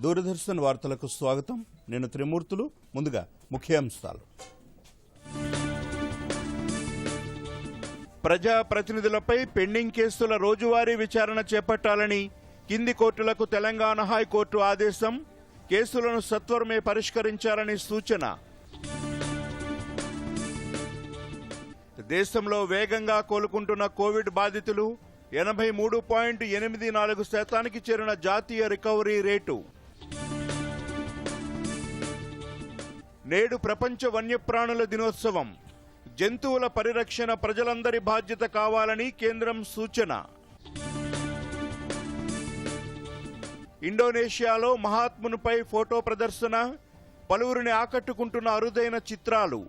దూరదర్శన్ వార్తలకు స్వాగతం. నేను త్రిమూర్తులు. ముందుగా ముఖ్యాంశాలు. ప్రజా ప్రతినిధులపై పెండింగ్ కేసుల రోజువారీ విచారణ చేపట్టాలని కింది కోర్టులకు తెలంగాణ హైకోర్టు ఆదేశం. కేసులను సత్వరమే పరిష్కరించాలని సూచన. దేశంలో వేగంగా కోలుకుంటున్న కోవిడ్ బాధితులు 83.84% చేరిన జాతీయ రికవరీ రేటు. నేడు ప్రపంచ వన్యప్రాణుల దినోత్సవం. జంతువుల పరిరక్షణ ప్రజలందరి బాధ్యత కావాలని కేంద్రం సూచన. ఇండోనేషియాలో మహాత్మునిపై ఫోటో ప్రదర్శన. పలువురిని ఆకట్టుకుంటున్న అరుదైన చిత్రాలు.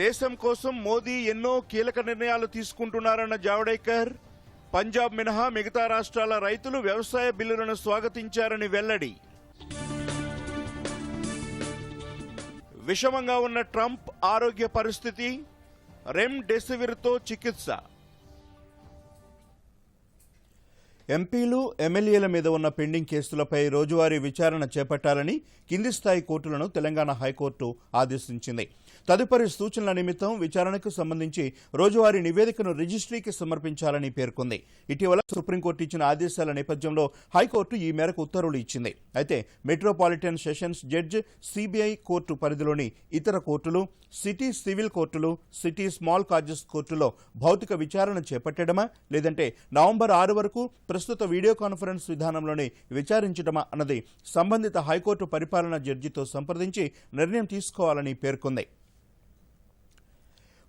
దేశం కోసం మోదీ ఎన్నో కీలక నిర్ణయాలు తీసుకుంటున్నారన్న జావడేకర్. పంజాబ్ మినహా మిగతా రాష్ట్రాల రైతులు వ్యవసాయ బిల్లులను స్వాగతించారని వెల్లడి. విషమంగా ఉన్న ట్రంప్ ఆరోగ్య పరిస్థితి. రెమ్డెసివిర్తో చికిత్స. ఎంపీలు, ఎమ్మెల్యేల మీద ఉన్న పెండింగ్ కేసులపై రోజువారీ విచారణ చేపట్టాలని కింది స్థాయి కోర్టులను తెలంగాణ హైకోర్టు ఆదేశించింది. తదుపరి సూచనల నిమిత్తం విచారణకు సంబంధించి రోజువారీ నివేదికను రిజిస్ట్రీకి సమర్పించాలని పేర్కొంది. ఇటీవల సుప్రీంకోర్టు ఇచ్చిన ఆదేశాల నేపథ్యంలో హైకోర్టు ఈ మేరకు ఉత్తర్వులు ఇచ్చింది. అయితే metropolitan sessions judge, CBI court పరిధిలోని ఇతర కోర్టులు, సిటీ సివిల్ కోర్టులు, సిటీ స్మాల్ కాజెస్ కోర్టులో భౌతిక విచారణ చేపట్టడమా లేదంటే నవంబర్ 6 వరకు ప్రస్తుత వీడియో కాన్ఫరెన్స్ విధానంలోనే విచారించడమా అన్నది సంబంధిత హైకోర్టు పరిపాలనా జడ్జితో సంప్రదించి నిర్ణయం తీసుకోవాలని పేర్కొంది.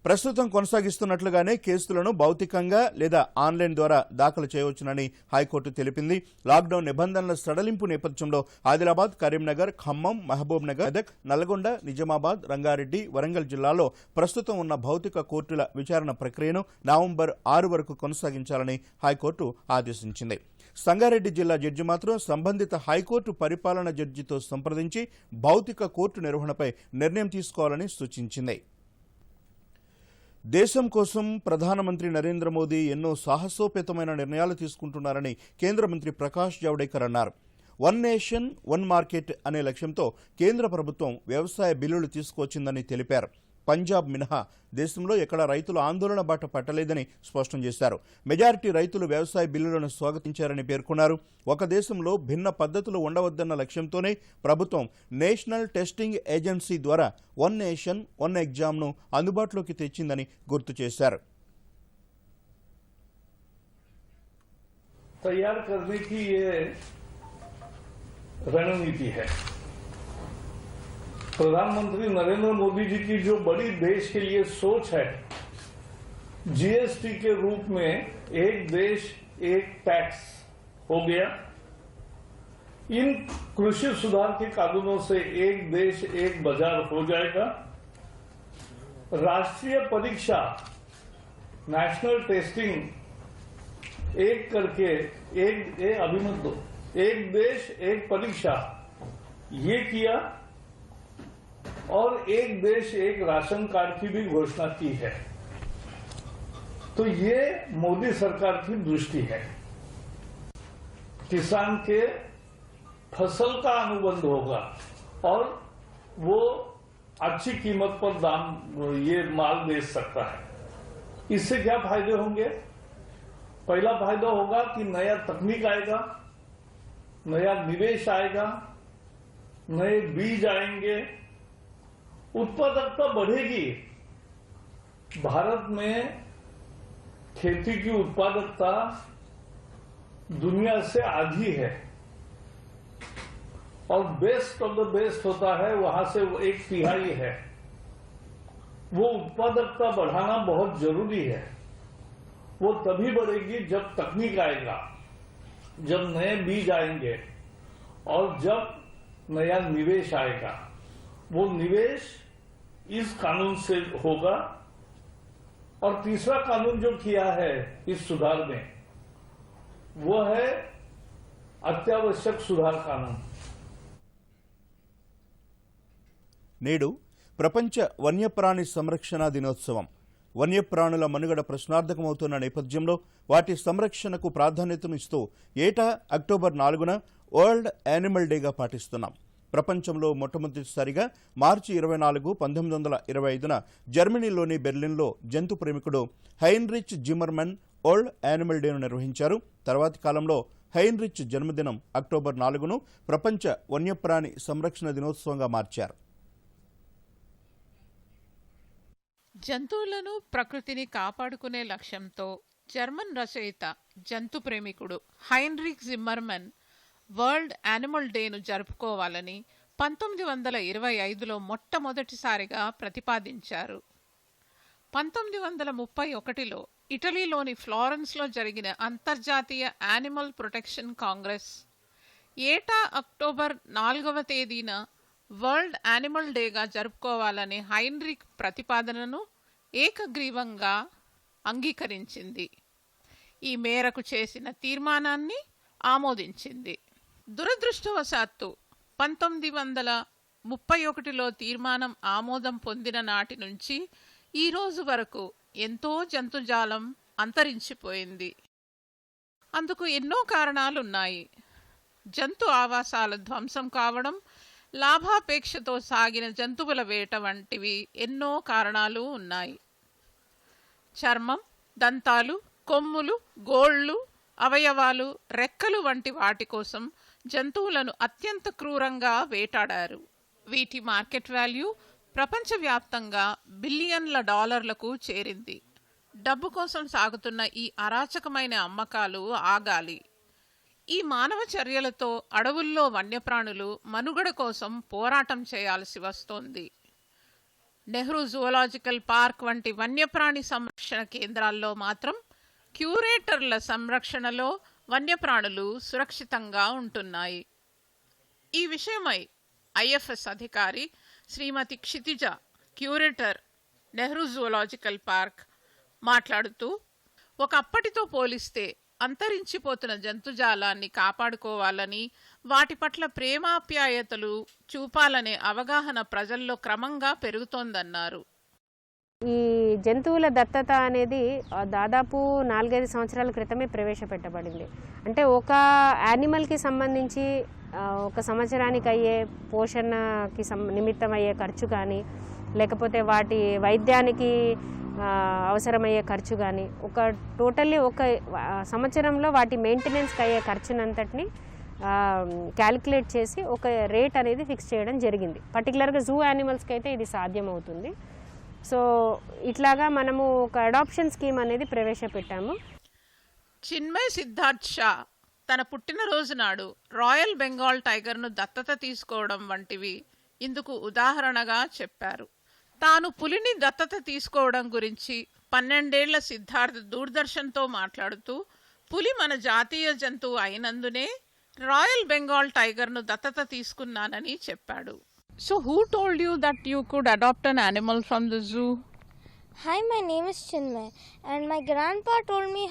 ప్రస్తుతం కొనసాగిస్తున్నట్లుగానే కేసులను భౌతికంగా లేదా ఆన్లైన్ ద్వారా దాఖలు చేయవచ్చునని హైకోర్టు తెలిపింది. లాక్డౌన్ నిబంధనల సడలింపు నేపథ్యంలో ఆదిలాబాద్, కరీంనగర్, ఖమ్మం, మహబూబ్ నగర్, మెదక్, నల్గొండ, నిజామాబాద్, రంగారెడ్డి, వరంగల్ జిల్లాల్లో ప్రస్తుతం ఉన్న భౌతిక కోర్టుల విచారణ ప్రక్రియను నవంబర్ 6 వరకు కొనసాగించాలని హైకోర్టు ఆదేశించింది. సంగారెడ్డి జిల్లా జడ్జి మాత్రం సంబంధిత హైకోర్టు పరిపాలనా జడ్జితో సంప్రదించి భౌతిక కోర్టు నిర్వహణపై నిర్ణయం తీసుకోవాలని సూచించింది. దేశం కోసం ప్రధానమంత్రి నరేంద్ర మోదీ ఎన్నో సాహసోపేతమైన నిర్ణయాలు తీసుకుంటున్నారని కేంద్ర మంత్రి ప్రకాష్ జావడేకర్ అన్నారు. వన్ నేషన్, వన్ మార్కెట్ అనే లక్ష్యంతో కేంద్ర ప్రభుత్వం వ్యవసాయ బిల్లులు తీసుకొచ్చిందని తెలిపారు. పంజాబ్ మినహా దేశంలో ఎక్కడ రైతులు ఆందోళన బాట పట్టలేదని స్పష్టం చేశారు. మెజారిటీ రైతులు వ్యవసాయ బిల్లులను స్వాగతించారని పేర్కొన్నారు. ఒక దేశంలో భిన్న పద్ధతులు ఉండవద్దన్న లక్ష్యంతోనే ప్రభుత్వం నేషనల్ టెస్టింగ్ ఏజెన్సీ ద్వారా వన్ నేషన్, వన్ ఎగ్జామ్ను అందుబాటులోకి తెచ్చిందని గుర్తు చేశారు. तैयार करने की ये रणनीति है. प्रधानमंत्री नरेंद्र मोदी जी की जो बड़ी देश के लिए सोच है, जीएसटी के रूप में एक देश एक टैक्स हो गया. इन कृषि सुधार के कानूनों से एक देश एक बाजार हो जाएगा. राष्ट्रीय परीक्षा, नेशनल टेस्टिंग एक करके एक देश एक परीक्षा ये किया और एक देश एक राशन कार्ड की भी घोषणा की है. तो ये मोदी सरकार की दृष्टि है. किसान के फसल का अनुबंध होगा और वो अच्छी कीमत पर दाम ये माल बेच सकता है. इससे क्या फायदे होंगे? पहला फायदा होगा कि नया तकनीक आएगा, नया निवेश आएगा, नए बीज आएंगे, उत्पादकता बढ़ेगी. भारत में खेती की उत्पादकता दुनिया से आधी है और बेस्ट ऑफ द बेस्ट होता है, वहां से 1/3 है. वो उत्पादकता बढ़ाना बहुत जरूरी है. वो तभी बढ़ेगी जब तकनीक आएगा, जब नए बीज आएंगे और जब नया निवेश आएगा. वो निवेश इस कानून से होगा. और तीसरा कानून जो किया है इस सुधार में वो है अत्यावश्यक सुधार कानून. నేడు ప్రపంచ వన్యప్రాణి సంరక్షణ దినోత్సవం. వన్యప్రాణుల మనుగడ ప్రశ్నార్థకమవుతున్న నేపథ్యంలో వాటి సంరక్షణకు ప్రాధాన్యతనిస్తూ ఏటా అక్టోబర్ 4న వరల్డ్ యానిమల్ డేగా పాటిస్తున్నాం. ప్రపంచంలో మొట్టమొదటిసారిగా మార్చి 24, 1925న జర్మనీలోని బెర్లిన్లో జంతు ప్రేమికుడు హైన్రిచ్ జిమ్మర్మన్ వరల్డ్ యానిమల్ డేను నిర్వహించారు. తర్వాతి కాలంలో హైన్రిచ్ జన్మదినం అక్టోబర్ 4ను ప్రపంచ వన్యప్రాణి సంరక్షణ దినోత్సవంగా మార్చారు. జంతువులను ప్రకృతిని కాపాడుకునే లక్ష్యంతో జర్మన్ రచయిత జంతు ప్రేమికుడు హైన్రిచ్ జిమ్మర్మన్ వరల్డ్ యానిమల్ డేను జరుపుకోవాలని 1925లో మొట్టమొదటిసారిగా ప్రతిపాదించారు. 1931లో ఇటలీలోని ఫ్లోరెన్స్లో జరిగిన అంతర్జాతీయ యానిమల్ ప్రొటెక్షన్ కాంగ్రెస్ ఏటా అక్టోబర్ 4వ తేదీన వరల్డ్ యానిమల్ డేగా జరుపుకోవాలనే హైన్రిచ్ ప్రతిపాదనను ఏకగ్రీవంగా అంగీకరించింది. ఈ మేరకు చేసిన తీర్మానాన్ని ఆమోదించింది. దురదృష్టవశాత్తు 1931లో తీర్మానం ఆమోదం పొందిన నాటి నుంచి ఈ రోజు వరకు ఎంతో జంతుజాలం అంతరించిపోయింది. అందుకు ఎన్నో కారణాలున్నాయి. జంతు ఆవాసాల ధ్వంసం కావడం, లాభాపేక్షతో సాగిన జంతువుల వేట వంటివి ఎన్నో కారణాలు ఉన్నాయి. చర్మం, దంతాలు, కొమ్ములు, గోళ్ళు, అవయవాలు, రెక్కలు వంటి వాటి కోసం జంతువులను అత్యంత క్రూరంగా వేటాడారు. వీటి మార్కెట్ వాల్యూ ప్రపంచవ్యాప్తంగా బిలియన్ల డాలర్లకు చేరింది. డబ్బు కోసం సాగుతున్న ఈ అరాచకమైన అమ్మకాలు ఆగాలి. ఈ మానవ చర్యలతో అడవుల్లో వన్యప్రాణులు మనుగడ కోసం పోరాటం చేయాల్సి వస్తోంది. నెహ్రూ జూలాజికల్ పార్క్ వంటి వన్యప్రాణి సంరక్షణ కేంద్రాల్లో మాత్రం క్యూరేటర్ల సంరక్షణలో వన్యప్రాణులు సురక్షితంగా ఉంటున్నాయి. ఈ విషయమై ఐఎఫ్ఎస్ అధికారి శ్రీమతి క్షితిజ, క్యూరేటర్, నెహ్రూ జూలాజికల్ పార్క్ మాట్లాడుతూ, ఒకప్పటితో పోలిస్తే అంతరించిపోతున్న జంతుజాలాన్ని కాపాడుకోవాలని, వాటి పట్ల ప్రేమాప్యాయతలు చూపాలనే అవగాహన ప్రజల్లో క్రమంగా పెరుగుతోందన్నారు. ఈ జంతువుల దత్తత అనేది దాదాపు 4-5 సంవత్సరాల క్రితమే ప్రవేశపెట్టబడింది. అంటే ఒక యానిమల్కి సంబంధించి ఒక సంవత్సరానికి అయ్యే పోషణకి నిమిత్తం అయ్యే ఖర్చు కానీ, లేకపోతే వాటి వైద్యానికి అవసరమయ్యే ఖర్చు కానీ, టోటల్లీ ఒక సంవత్సరంలో వాటి మెయింటెనెన్స్కి అయ్యే ఖర్చునంతటిని క్యాలిక్యులేట్ చేసి ఒక రేట్ అనేది ఫిక్స్ చేయడం జరిగింది. పర్టికులర్గా జూ యానిమల్స్కి అయితే ఇది సాధ్యమవుతుంది. సో ఇట్లాగా మనము ఒక అడాప్షన్ స్కీమ్ అనేది ప్రవేశపెట్టాము. చిన్మయ్ సిద్ధార్థ్ షా తన పుట్టినరోజు నాడు రాయల్ బెంగాల్ టైగర్ను దత్తత తీసుకోవడం వంటివి ఇందుకు ఉదాహరణగా చెప్పారు. తాను పులిని దత్తత తీసుకోవడం గురించి 12 ఏళ్ల సిద్ధార్థ్ దూరదర్శన్తో మాట్లాడుతూ, పులి మన జాతీయ జంతువు అయినందునే రాయల్ బెంగాల్ టైగర్ను దత్తత తీసుకున్నానని చెప్పాడు. So who told you that you could adopt an animal from the zoo? Hi, my name is Chinmay, and my grandpa told me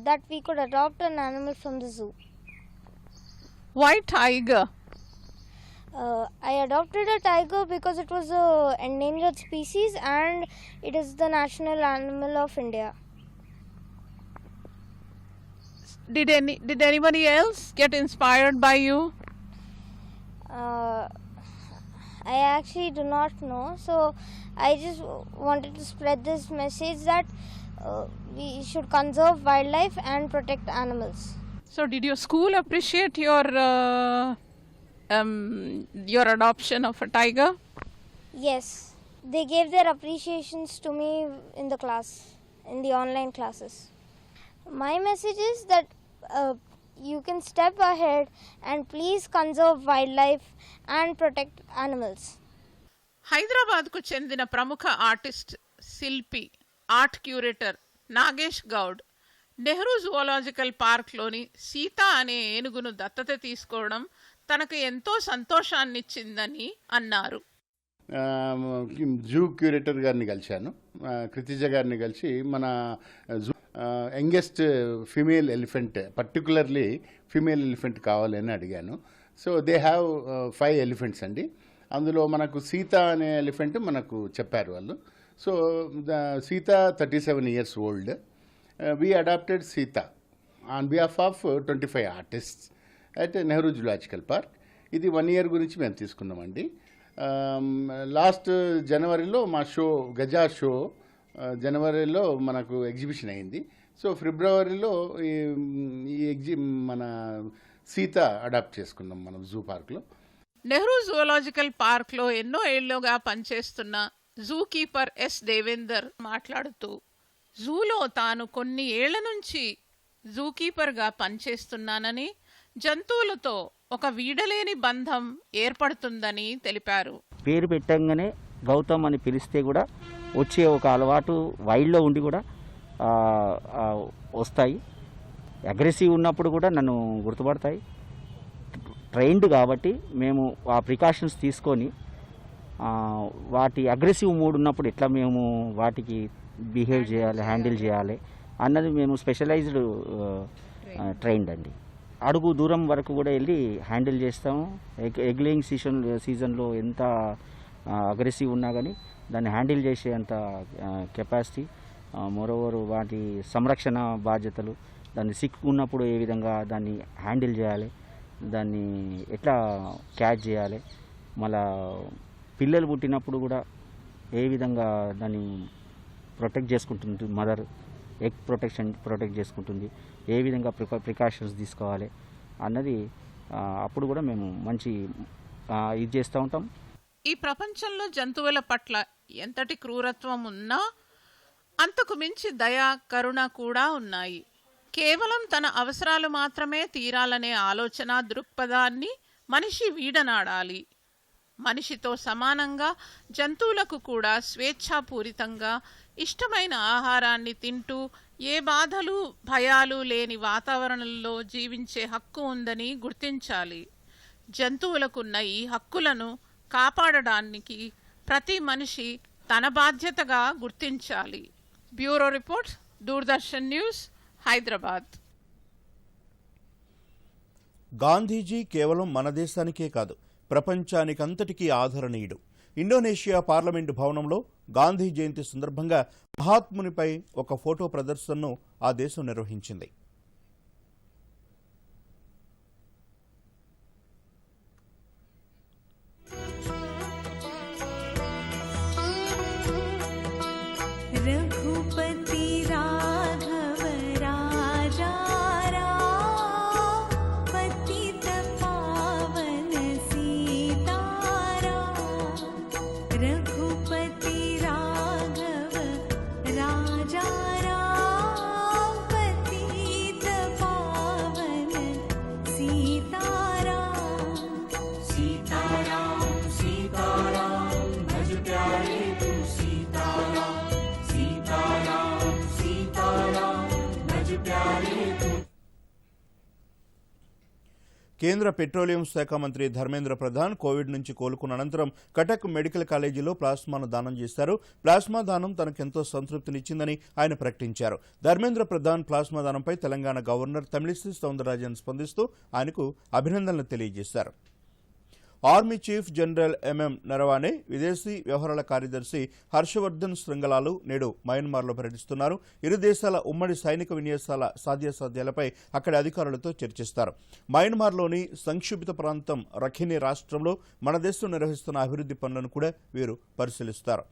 that we could adopt an animal from the zoo. Why tiger? I adopted a tiger because it was an endangered species and it is the national animal of India. Did anybody else get inspired by you? I actually do not know, so I just wanted to spread this message that we should conserve wildlife and protect animals. So did your school appreciate your adoption of a tiger? Yes, they gave their appreciations to me in the class, in the online classes. My message is that you can step ahead and please conserve wildlife and protect animals. హైదరాబాద్కు చెందిన ప్రముఖ artist, శిల్పి, art curator Nagesh Goud Nehru zoological పార్క్లోని సీతా అనే ఏనుగును దత్తత తీసుకోవడం తనకు ఎంతో సంతోషాన్నిచ్చిందని అన్నారు. జూ క్యూరేటర్ గారిని కలిశాను, కృతిజ గారిని కలిసి మన zoo youngest female elephant, particularly female elephant కావాలని అడిగాను. సో దే హ్యావ్ 5 ఎలిఫెంట్స్ అండి. అందులో మనకు సీత అనే ఎలిఫెంట్ మనకు చెప్పారు వాళ్ళు. So the Sita, 37 years old, we adopted Sita on behalf of 25 artists at Nehru Zoological Park. ఇది 1 year గురించి మేము తీసుకున్నామండి. లాస్ట్ జనవరిలో మా షో గజా షో జనవరిలో మనకు ఎగ్జిబిషన్ అయింది. సో ఫిబ్రవరిలో మన సీత అడాప్ట్ చేసుకున్నాం మనం జూ పార్క్లో. నెహ్రూ జూలాజికల్ పార్క్లో ఎన్నో ఏళ్లుగా పనిచేస్తున్న జూ కీపర్ ఎస్ దేవేందర్ మాట్లాడుతూ, జూలో తాను కొన్ని ఏళ్ల నుంచి జూ కీపర్గా పనిచేస్తున్నానని, జంతువులతో ఒక వీడలేని బంధం ఏర్పడుతుందని తెలిపారు. పేరు పెట్టంగానే గౌతమ్ అని పిలిస్తే కూడా వచ్చే ఒక అలవాటు వైల్డ్లో ఉండి కూడా వస్తాయి. అగ్రెసివ్ ఉన్నప్పుడు కూడా నన్ను గుర్తుపడతాయి. ట్రైన్డ్ కాబట్టి మేము ఆ ప్రికాషన్స్ తీసుకొని వాటి అగ్రెసివ్ మూడ్ ఉన్నప్పుడు ఎట్లా మేము వాటికి బిహేవ్ చేయాలి, హ్యాండిల్ చేయాలి అన్నది మేము స్పెషలైజ్డ్ ట్రైన్డ్ అండి. అడుగు దూరం వరకు కూడా వెళ్ళి హ్యాండిల్ చేస్తాము. ఎగ్ లేయింగ్ సీజన్లో ఎంత అగ్రెసివ్ ఉన్నా కానీ దాన్ని హ్యాండిల్ చేసే అంత కెపాసిటీ, మోరోవర్ వాటి సంరక్షణ బాధ్యతలు, దాన్ని సిక్ ఉన్నప్పుడు ఏ విధంగా దాన్ని హ్యాండిల్ చేయాలి, దాన్ని ఎట్లా క్యాచ్ చేయాలి, మళ్ళా పిల్లలు పుట్టినప్పుడు కూడా ఏ విధంగా దాన్ని ప్రొటెక్ట్ చేసుకుంటుంది, మదర్ ఎగ్ ప్రొటెక్ట్ చేసుకుంటుంది, ఏ విధంగా ప్రికాషన్స్ తీసుకోవాలి అన్నది అప్పుడు కూడా మేము మంచి ఇది చేస్తూ ఉంటాం. ఈ ప్రపంచంలో జంతువుల పట్ల ఎంతటి క్రూరత్వం ఉన్నా అంతకు మించి దయ, కరుణ కూడా ఉన్నాయి. కేవలం తన అవసరాలు మాత్రమే తీరాలనే ఆలోచన దృక్పథాన్ని మనిషి వీడనాడాలి. మనిషితో సమానంగా జంతువులకు కూడా స్వేచ్ఛాపూరితంగా ఇష్టమైన ఆహారాన్ని తింటూ ఏ బాధలు, భయాలు లేని వాతావరణంలో జీవించే హక్కు ఉందని గుర్తించాలి. జంతువులకున్న ఈ హక్కులను కాపాడడానికి ప్రతి మనిషి తన బాధ్యతగా గుర్తించాలి. Bureau report, Doordarshan news, Hyderabad. Gandhiji కేవలం మన దేశానికే కాదు, ప్రపంచానికంతటికీ ఆదరణీయుడు. ఇండోనేషియా పార్లమెంటు భవనంలో గాంధీ జయంతి సందర్భంగా మహాత్మునిపై ఒక ఫోటో ప్రదర్శనను ఆ దేశం నిర్వహించింది. रघुपति राघव राजा राम, पतित पावन सीताराम। रघुपति राघव राजा राम, पतित पावन सीताराम। सीताराम सीताराम भज प्यारे तू सीताराम। కేంద్ర పెట్రోలియం శాఖ మంత్రి ధర్మేంద్ర ప్రధాన్ కోవిడ్ నుంచి కోలుకున్న అనంతరం కటక్ మెడికల్ కాలేజీలో ప్లాస్మాను దానం చేశారు. ప్లాస్మా దానం తనకెంతో సంతృప్తినిచ్చిందని ఆయన ప్రకటించారు. ధర్మేంద్ర ప్రధాన్ ప్లాస్మా దానంపై తెలంగాణ గవర్నర్ తమిళిసై సౌందరరాజన్ స్పందిస్తూ ఆయనకు అభినందనలు తెలియజేశారు. Army chief general MM Naravane, విదేశీ వ్యవహారాల కార్యదర్శి హర్షవర్ధన్ శృంగలాలు నేడు మయన్మార్లో పర్యటిస్తున్నారు. ఇరు దేశాల ఉమ్మడి సైనిక విన్యాసాల సాధ్యాసాధ్యాలపై అక్కడి అధికారులతో చర్చిస్తారు. మయన్మార్లోని సంక్షిప్త ప్రాంతం రఖిని రాష్ట్రంలో మన దేశం నిర్వహిస్తున్న అభివృద్ధి పనులను కూడా వీరు పరిశీలిస్తారు.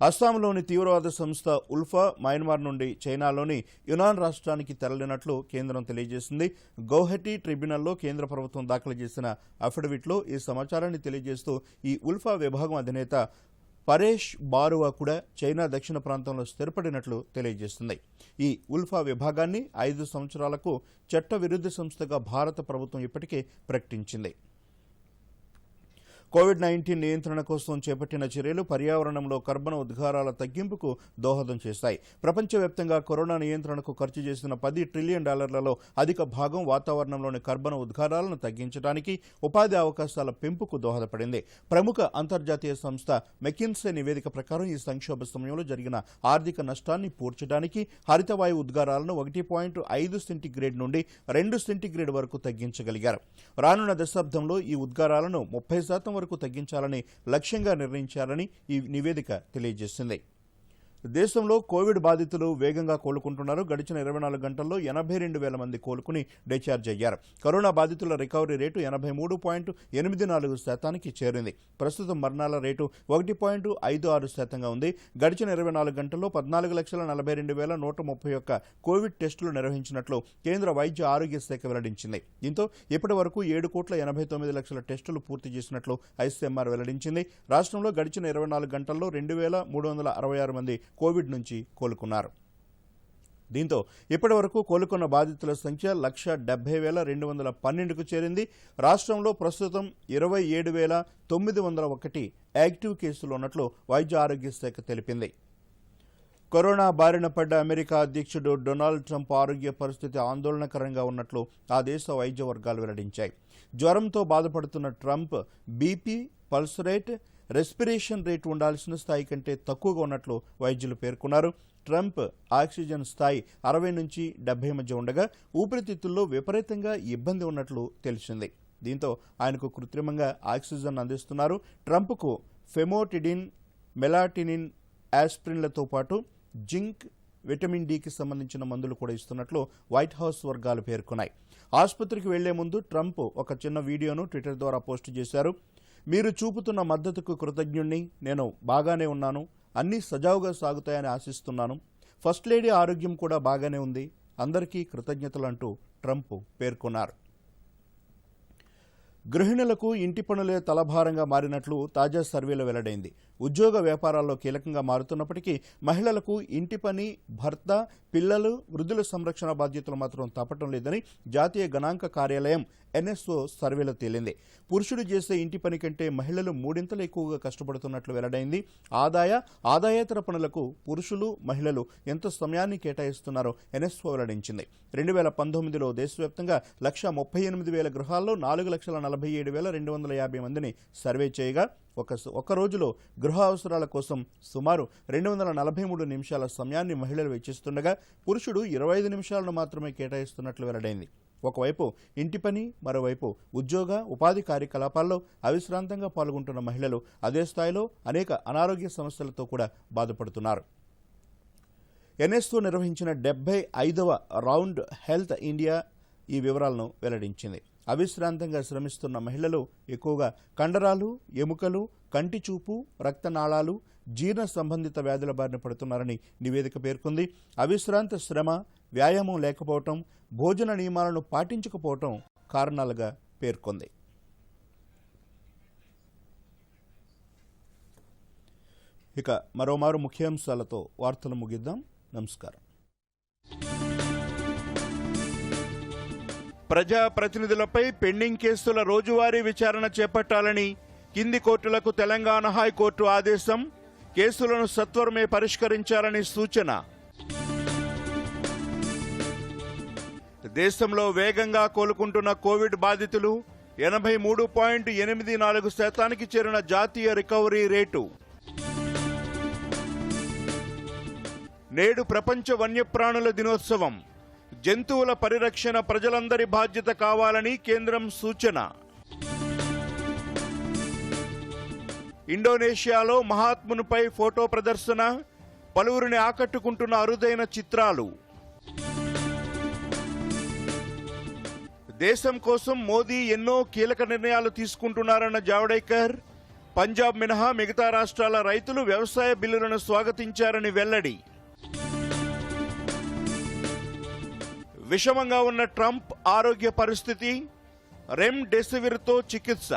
అస్సాంలోని తీవ్రవాద సంస్థ ఉల్ఫా మయన్మార్ నుండి చైనాలోని యునాన్ రాష్ట్రానికి తరలినట్లు కేంద్రం తెలియజేసింది. గౌహటి ట్రిబ్యునల్లో కేంద్ర ప్రభుత్వం దాఖలు చేసిన అఫిడవిట్లో ఈ సమాచారాన్ని తెలియజేస్తూ ఈ ఉల్ఫా విభాగం అధినేత పరేష్ బారువా కూడా చైనా దక్షిణ ప్రాంతంలో స్థిరపడినట్లు తెలియజేస్తుంది. ఈ ఉల్ఫా విభాగాన్ని 5 సంవత్సరాలకు చట్టవిరుద్ధ సంస్థగా భారత ప్రభుత్వం ఇప్పటికే ప్రకటించింది. కోవిడ్-19 నియంత్రణ కోసం చేపట్టిన చర్యలు పర్యావరణంలో కర్బన ఉద్గారాల తగ్గింపుకు దోహదం చేస్తాయి. ప్రపంచవ్యాప్తంగా కరోనా నియంత్రణకు ఖర్చు చేసిన $10 ట్రిలియన్ అధిక భాగం వాతావరణంలోని కర్బన ఉద్గారాలను తగ్గించడానికి, ఉపాధి అవకాశాల పెంపుకు దోహదపడింది. ప్రముఖ అంతర్జాతీయ సంస్థ మెకిన్సే నివేదిక ప్రకారం ఈ సంక్షోభ సమయంలో జరిగిన ఆర్థిక నష్టాన్ని పూడ్చడానికి హరితవాయు ఉద్గారాలను 1.5 సెంటీగ్రేడ్ నుండి 2 సెంటీగ్రేడ్ వరకు తగ్గించగలిగారు. రానున్న దశాబ్దంలో ఈ ఉద్గారాలను 30% వరకు తగ్గించాలని లక్ష్యంగా నిర్ణయించాలని ఈ నివేదిక తెలియజేసింది. దేశంలో కోవిడ్ బాధితులు వేగంగా కోలుకుంటున్నారు. గడిచిన 24 గంటల్లో 82,000 మంది కోలుకుని డిశ్చార్జ్ అయ్యారు. కరోనా బాధితుల రికవరీ రేటు 83.84% చేరింది. ప్రస్తుతం మరణాల రేటు 1.56% ఉంది. గడిచిన 24 గంటల్లో 14,42,131 కోవిడ్ టెస్టులు నిర్వహించినట్లు కేంద్ర వైద్య ఆరోగ్య శాఖ వెల్లడించింది. దీంతో ఇప్పటి వరకు 7,89,00,000 టెస్టులు పూర్తి చేసినట్లు ఐసీఎంఆర్ వెల్లడించింది. రాష్ట్రంలో గడిచిన 24 గంటల్లో 2,366 మంది కోవిడ్ నుంచి కోలుకున్నారు. దీంతో ఇప్పటి వరకు కోలుకున్న బాధితుల సంఖ్య 1,70,212కు చేరింది. రాష్ట్రంలో ప్రస్తుతం 27,901 యాక్టివ్ కేసులు ఉన్నట్లు వైద్య ఆరోగ్య శాఖ తెలిపింది. కరోనా బారిన పడ్డ అమెరికా అధ్యక్షుడు డొనాల్డ్ ట్రంప్ ఆరోగ్య పరిస్థితి ఆందోళనకరంగా ఉన్నట్లు ఆ దేశ వైద్య వర్గాలు వెల్లడించాయి. జ్వరంతో బాధపడుతున్న Trump BP, pulse rate, respiration rate ఉండాల్సిన స్థాయి కంటే తక్కువగా ఉన్నట్లు వైద్యులు పేర్కొన్నారు. ట్రంప్ ఆక్సిజన్ స్థాయి 60 నుంచి 70 మధ్య ఉండగా ఊపిరితిత్తుల్లో విపరీతంగా ఇబ్బంది ఉన్నట్లు తెలిసింది. దీంతో ఆయనకు కృత్రిమంగా ఆక్సిజన్ అందిస్తున్నారు. ట్రంప్కు ఫెమోటిడిన్, మెలాటినిన్, ఆస్ప్రిన్లతో పాటు జింక్, విటమిన్ డికి సంబంధించిన మందులు కూడా ఇస్తున్నట్లు వైట్ హౌస్ వర్గాలు పేర్కొన్నాయి. ఆసుపత్రికి వెళ్లే ముందు ట్రంప్ ఒక చిన్న వీడియోను ట్విట్టర్ ద్వారా పోస్టు చేశారు. మీరు చూపుతున్న మద్దతుకు కృతజ్ఞుణ్ణి. నేను బాగానే ఉన్నాను. అన్నీ సజావుగా సాగుతాయని ఆశిస్తున్నాను. ఫస్ట్ లేడీ ఆరోగ్యం కూడా బాగానే ఉంది. అందరికీ కృతజ్ఞతలంటూ ట్రంప్ పేర్కొన్నారు. గృహిణులకు ఇంటి పనులే తలభారంగా మారినట్లు తాజా సర్వేలో వెల్లడైంది. ఉద్యోగ వ్యాపారాల్లో కీలకంగా మారుతున్నప్పటికీ మహిళలకు ఇంటి పని, భర్త, పిల్లలు, వృద్ధుల సంరక్షణ బాధ్యతలు మాత్రం తప్పటం లేదని జాతీయ గణాంక కార్యాలయం ఎన్ఎస్ఓ సర్వేలో తేలింది. పురుషుడు చేసే ఇంటి పని కంటే మహిళలు 3 ఇంతలు ఎక్కువగా కష్టపడుతున్నట్లు వెల్లడైంది. ఆదాయేతర పనులకు పురుషులు, మహిళలు ఎంత సమయాన్ని కేటాయిస్తున్నారో ఎన్ఎస్ఓ వెల్లడించింది. 2019లో దేశవ్యాప్తంగా 138,000 గృహాల్లో 4,47,250 మందిని సర్వే చేయగా ఒక రోజులో గృహ అవసరాల కోసం సుమారు 243 నిమిషాల సమయాన్ని మహిళలు వెచ్చిస్తుండగా పురుషుడు 25 నిమిషాలను మాత్రమే కేటాయిస్తున్నట్లు వెల్లడైంది. ఒకవైపు ఇంటి పని, మరోవైపు ఉద్యోగ, ఉపాధి కార్యకలాపాల్లో అవిశ్రాంతంగా పాల్గొంటున్న మహిళలు అదే స్థాయిలో అనేక అనారోగ్య సమస్యలతో కూడా బాధపడుతున్నారు. ఎన్ఎస్ఓ నిర్వహించిన 75వ రౌండ్ హెల్త్ ఇండియా ఈ వివరాలను వెల్లడించింది. అవిశ్రాంతంగా శ్రమిస్తున్న మహిళలు ఎక్కువగా కండరాలు, ఎముకలు, కంటి చూపు, రక్తనాళాలు, జీర్ణ సంబంధిత వ్యాధుల బారిన పడుతున్నారని నివేదిక పేర్కొంది. అవిశ్రాంత శ్రమ, వ్యాయామం లేకపోవటం, భోజన నియమాలను పాటించకపోవటం కారణాలుగా పేర్కొంది. ఇక మరోమారు ముఖ్యాంశాలతో వార్తలు ముగిద్దాం. నమస్కారం. ప్రజాప్రతినిధులపై పెండింగ్ కేసుల రోజువారీ విచారణ చేపట్టాలని కింది కోర్టులకు తెలంగాణ హైకోర్టు ఆదేశం. కేసులను సత్వరమే పరిష్కరించాలని సూచన. దేశంలో వేగంగా కోలుకుంటున్న కోవిడ్ బాధితులు 83.84% చేరిన జాతీయ రికవరీ రేటు. నేడు ప్రపంచ వన్యప్రాణుల దినోత్సవం. జంతువుల పరిరక్షణ ప్రజలందరి బాధ్యత కావాలని కేంద్రం సూచన. ఇండోనేషియాలో మహాత్మునిపై ఫోటో ప్రదర్శన. పలువురిని ఆకట్టుకుంటున్న అరుదైన చిత్రాలు. దేశం కోసం మోదీ ఎన్నో కీలక నిర్ణయాలు తీసుకుంటున్నారన్న జావడేకర్. పంజాబ్ మినహా మిగతా రాష్ట్రాల రైతులు వ్యవసాయ బిల్లులను స్వాగతించారని వెల్లడి. విషమంగా ఉన్న ట్రంప్ ఆరోగ్య పరిస్థితి. రెమ్డెసివిర్తో చికిత్స.